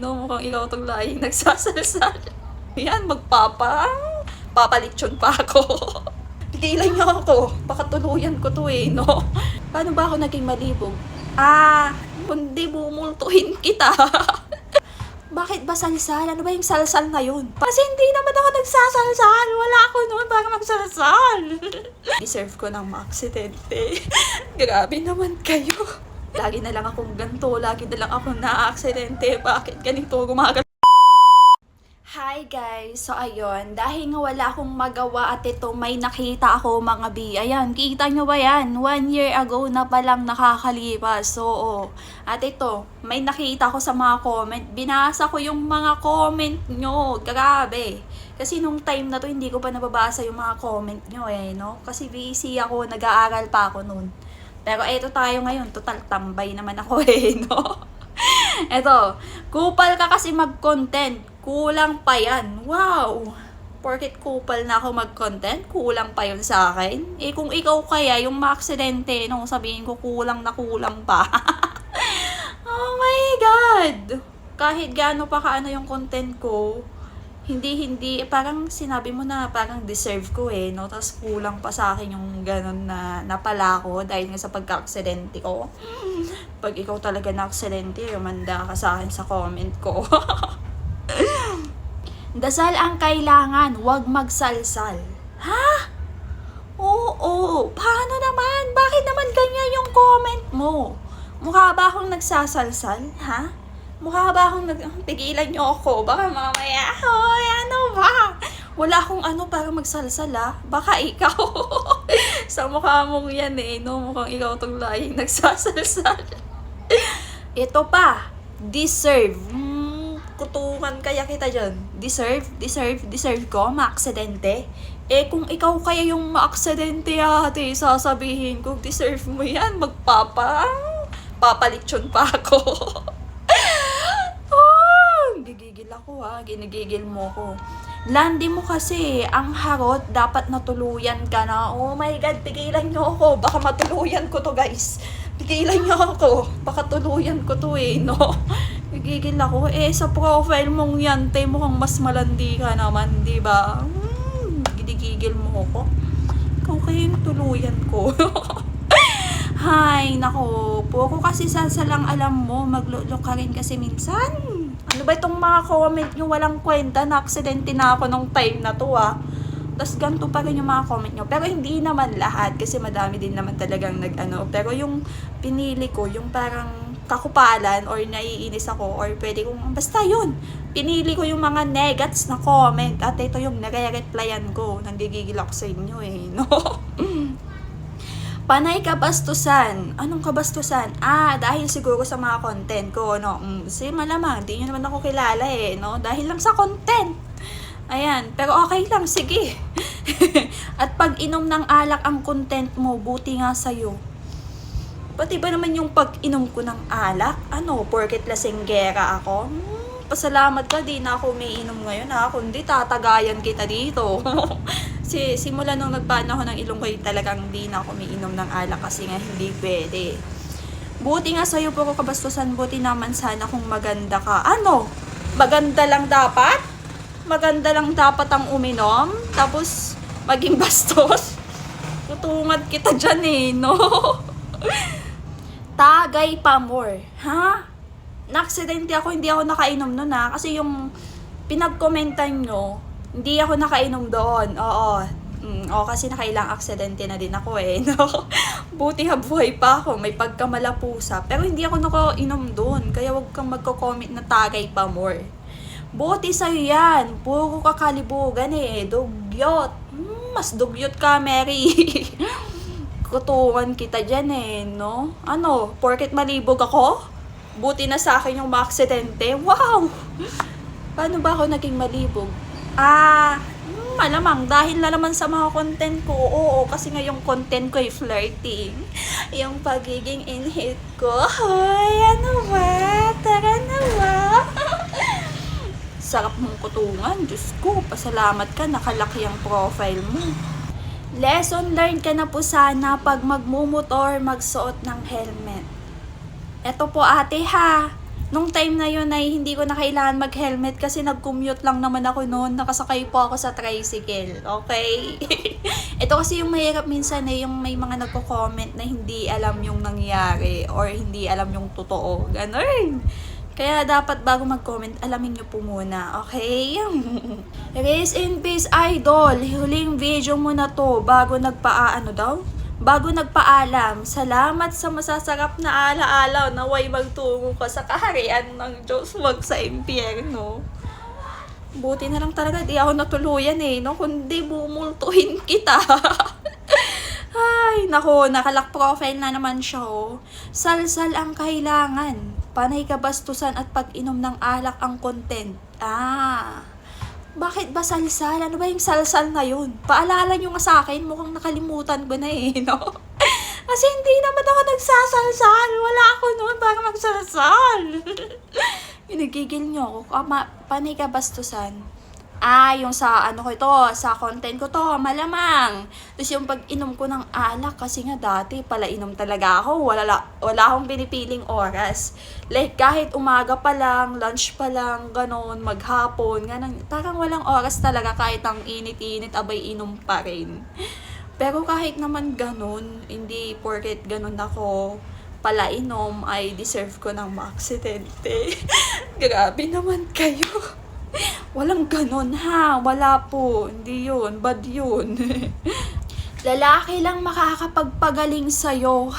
No, mukhang ikaw tong laging nagsasalsal. Yan, papalitsyon pa ako. Tigilan niyo ako. Baka tuluyan ko to no? Paano ba ako naging malibog? Kundi bumultuhin kita. Bakit ba salsal? Ano ba yung salsal na yun? Kasi hindi naman ako nagsasalsal. Wala ako noon para magsalsal. Deserve ko ng maaksidente. Grabe naman kayo. Lagi na lang akong ganito. Lagi na lang akong naaaksidente. Bakit ganito gumagal? Hi guys! So ayun, dahil nga wala akong magawa at ito may nakita ako mga bi. Ayan, kita nyo ba yan? 1 year ago na palang nakakalipas. So, at ito, may nakita ko sa mga comment. Binasa ko yung mga comment nyo. Grabe! Kasi nung time na to, hindi ko pa nababasa yung mga comment nyo no? Kasi busy ako, nag-aaral pa ako nun. Pero eto tayo ngayon, total tambay naman ako no? Eto, kupal ka kasi mag-content. Kulang pa yan. Wow! Porket kupal na ako mag-content, kulang pa yun sa akin. Kung ikaw kaya, yung maaksidente, no, sabihin ko kulang na kulang pa. Oh my God! Kahit gaano pa kaano yung content ko, hindi, parang sinabi mo na parang deserve ko no? Tapos kulang pa sa akin yung ganon na napala ko dahil nga sa pagka-aksidente ko. Pag ikaw talaga na-aksidente, umanda ka sa akin sa comment ko. Dasal ang kailangan, huwag magsalsal. Ha? Oo. Paano naman? Bakit naman ganyan yung comment mo? Mukha ba akong nagsasalsal? Ha? Mukha ba akong pigilan niyo ako? Baka mamaya, hoy, ano ba? Wala akong para magsalsal Baka ikaw. Sa mukha mong yan no? Mukhang ikaw tong laging nagsasalsal. Ito pa, deserve. Kutungan kaya kita dyan. Deserve ko maaksidente. Kung ikaw kaya yung maaksidente ate, sasabihin ko, deserve mo yan. Papalitsyon pa ako. Gigigil ako ginigigil mo ko. Landi mo kasi, ang harot, dapat natuluyan ka na. Oh my God, pigilan nyo ako. Baka matuluyan ko to guys. Pigilan nyo ako. Baka tuluyan ko to no? Gigigil ako. Sa profile mong yan, mukhang mas malandi ka naman, di ba? Ginigigil mo ko. Ikaw kayo yung tuluyan ko. Hay, nako. Puro kasi salsalang alam mo. Maglulok ka rin kasi minsan. Ano ba itong mga comment nyo? Walang kwenta. Na-aksidente na ako nung time na to Tapos ganito pa rin yung mga comment nyo. Pero hindi naman lahat. Kasi madami din naman talagang Pero yung pinili ko, yung parang kakupalan or naiinis ako or pwede kong, basta yun. Pinili ko yung mga negats na comment at ito yung nare-replyan ko. Nanggigigil ako sa inyo no? Panay kabastusan. Anong kabastusan? Dahil siguro sa mga content ko, no? Kasi malamang, di nyo naman ako kilala no? Dahil lang sa content. Ayan, pero okay lang, sige. At pag inom ng alak ang content mo, buti nga sa'yo. Pati ba naman yung pag-inom ko ng alak? Porket lasenggera ako? Pasalamat ka, di na ako may inom ngayon kundi tatagayan kita dito. Simula nung nagpaan ako ng Ilonggoy, talagang di na ako may inom ng alak kasi nga hindi pwede. Buti nga sa'yo puro kabastusan, buti naman sana kung maganda ka. Maganda lang dapat? Maganda lang dapat ang uminom? Tapos maging bastos? Tutungan kita dyan no? Tagay pa more. Ha? Na-aksidente ako, hindi ako nakainom nun kasi yung pinag-commentan nyo, hindi ako nakainom doon. Oo. Kasi nakailang aksidente na din ako no? Buti buhay pa ako, may pagkamalapusa. Pero hindi ako nakainom doon. Kaya wag kang magko-comment na tagay pa more. Buti sa'yo yan. Puro kakalibugan Dugyot. Mas dugyot ka, Mary. Kutukan kita dyan no? Porket malibog ako? Buti na sa akin yung maaksidente. Wow! Paano ba ako naging malibog? Malamang dahil na naman sa mga content ko. Oo, kasi nga yung content ko ay flirting. Yung pagiging in-hit ko. Hoy, ano ba? Tara na ba? Sarap mong kutungan. Diyos ko, pasalamat ka. Nakalaki ang profile mo. Lesson learned ka na po sana pag magmumotor, magsuot ng helmet. Eto po ate Nung time na yun ay hindi ko na kailangan mag-helmet kasi nag-commute lang naman ako noon. Nakasakay po ako sa tricycle. Okay? Ito kasi yung mahirap minsan yung may mga nagko-comment na hindi alam yung nangyari or hindi alam yung totoo. Ganun. Kaya dapat bago mag-comment, alamin nyo po muna. Okay? Rest in peace, idol. Huling video mo na to bago Bago nagpaalam, salamat sa masasarap na alaala na way magtungo ka sa kaharian ng Diyos, wag sa impyerno. Buti na lang talaga di ako natuluyan no? Kundi bumultuhin kita. Ay, nako, nakalock profile na naman siya Salsal ang kailangan. Panay kabastusan at pag-inom ng alak ang content. Bakit ba salsal? Ano ba yung salsal na yun? Paalala nyo nga sa akin, mukhang nakalimutan ko na no? Kasi hindi naman ako nagsasalsal. Wala ako noon para magsalsal. Nagigil nyo ako. Panay ka bastusan. Yung sa sa content ko to, malamang. Tapos yung pag-inom ko ng alak, kasi nga dati pala inom talaga ako. Wala akong pinipiling oras. Like kahit umaga pa lang, lunch pa lang, ganon, maghapon, ganun. Parang walang oras talaga kahit ang init-init, abay inom pa rin. Pero kahit naman ganon, hindi porket ganon ako pala inom, ay deserve ko ng maaksidente. Grabe naman kayo. Walang ganon wala po, hindi yun, bad yun. Lalaki lang makakapagpagaling sa'yo,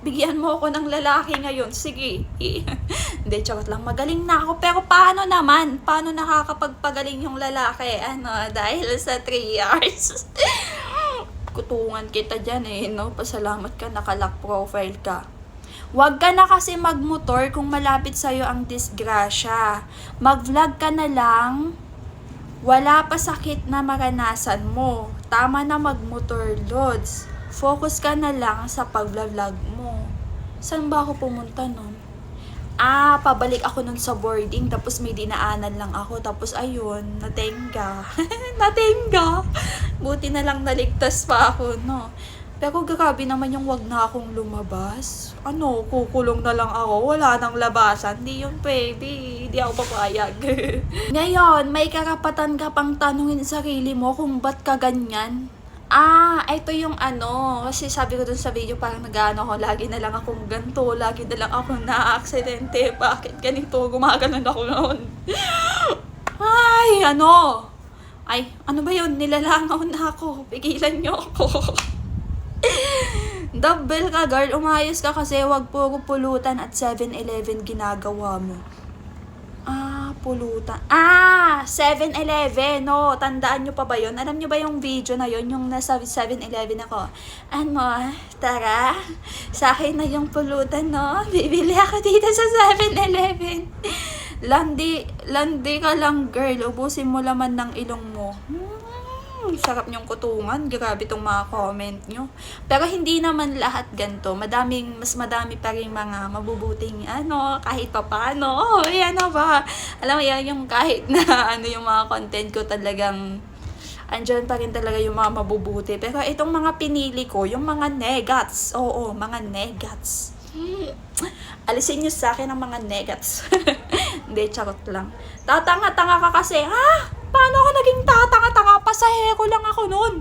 Bigyan mo ako ng lalaki ngayon, sige. Hindi, charot lang, magaling na ako. Pero paano naman? Paano nakakapagpagaling yung lalaki? Dahil sa 3 years. Kutungan kita dyan no? Pasalamat ka, nakalock profile ka. Huwag ka na kasi magmotor kung malapit sa'yo ang disgrasya. Mag-vlog ka na lang, wala pa sakit na maranasan mo. Tama na magmotor, Lods. Focus ka na lang sa pag-vlog mo. Saan ba ako pumunta nun? Pabalik ako nun sa boarding, tapos may dinaanan lang ako, tapos ayun, natenga. Natenga! Buti na lang naligtas pa ako, no? Pero grabe naman yung wag na akong lumabas. Kukulong na lang ako, wala nang labasan. Di yun pwede, di ako papayag. Ngayon, may karapatan ka pang tanungin sarili mo kung ba't ka ganyan. Ito yung kasi sabi ko dun sa video, parang nag-ano ako, lagi na lang akong ganto, lagi na lang akong na-aksidente. Bakit ganito? Gumaganon ako noon. Ano ba yun? Nilalangaw na ako. Pigilan nyo ako. Double ka, girl. Umayos ka kasi wag puro pulutan at 7-Eleven ginagawa mo. Pulutan. 7-Eleven, no. Tandaan nyo pa ba yun? Alam nyo ba yung video na yun? Yung nasa 7-Eleven ako. Tara. Sa akin na yung pulutan, no. Bibili ako dito sa 7-Eleven. Landi ka lang, girl. Ubusin mo laman ng ilong mo. Sarap niyong kutungan. Grabe tong mga comment nyo. Pero hindi naman lahat ganito. Mas madami pa rin mga mabubuting kahit pa paano. Ba? Alam mo yan, yung kahit na yung mga content ko talagang andyan pa rin talaga yung mga mabubuti. Pero itong mga pinili ko, yung mga negats. Oo, mga negats. Alisin nyo sa akin ang mga negats. Hindi, charot lang. Tatanga-tanga ka kasi, paano ako naging tatanga-tanga? Pasahero lang ako nun.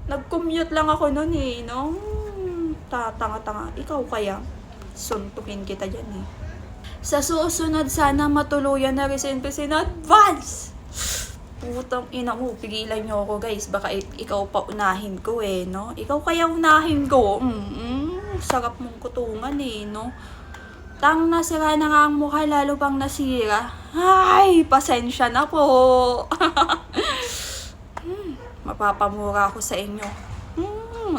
Nag-commute lang ako nun no? Tatanga-tanga. Ikaw kaya? Suntukin kita dyan Sa susunod, sana matuluyan na rin in advance. Putang ina mo, pigilan nyo ako guys. Baka ikaw pa unahin ko no? Ikaw kaya unahin ko. Sarap mong kutungan no? Tang nasira na nga ang mukha, lalo pang nasira. Ay, pasensya na po. Mapapamura ako sa inyo.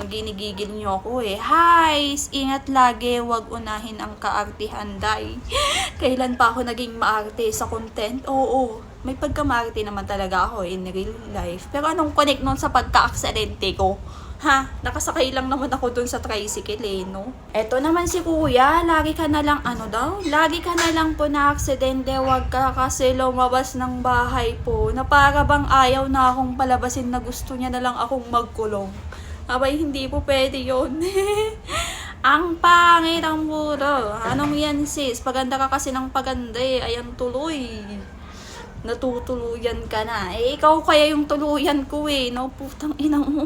Ginigigil nyo ako Hi, ingat lagi, wag unahin ang kaartihan, day. Kailan pa ako naging maarte sa content? Oo, may pagkamarte naman talaga ako in real life. Pero anong connect nun sa pagka-aksidente ko? Nakasakay lang naman ako dun sa tricycle no? Eto naman si kuya, lagi ka na lang lagi ka na lang po na aksidente, wag ka kasi lumabas ng bahay po, na para bang ayaw na akong palabasin, na gusto niya na lang akong magkulong. Abay, hindi po pwede yun. Ang pangit ang puro. Anong yan sis? Paganda ka kasi ng paganda eh. Ayan tuloy. Natutuluyan ka na. Eh, ikaw kaya yung tuluyan ko eh. No, putang inang mo.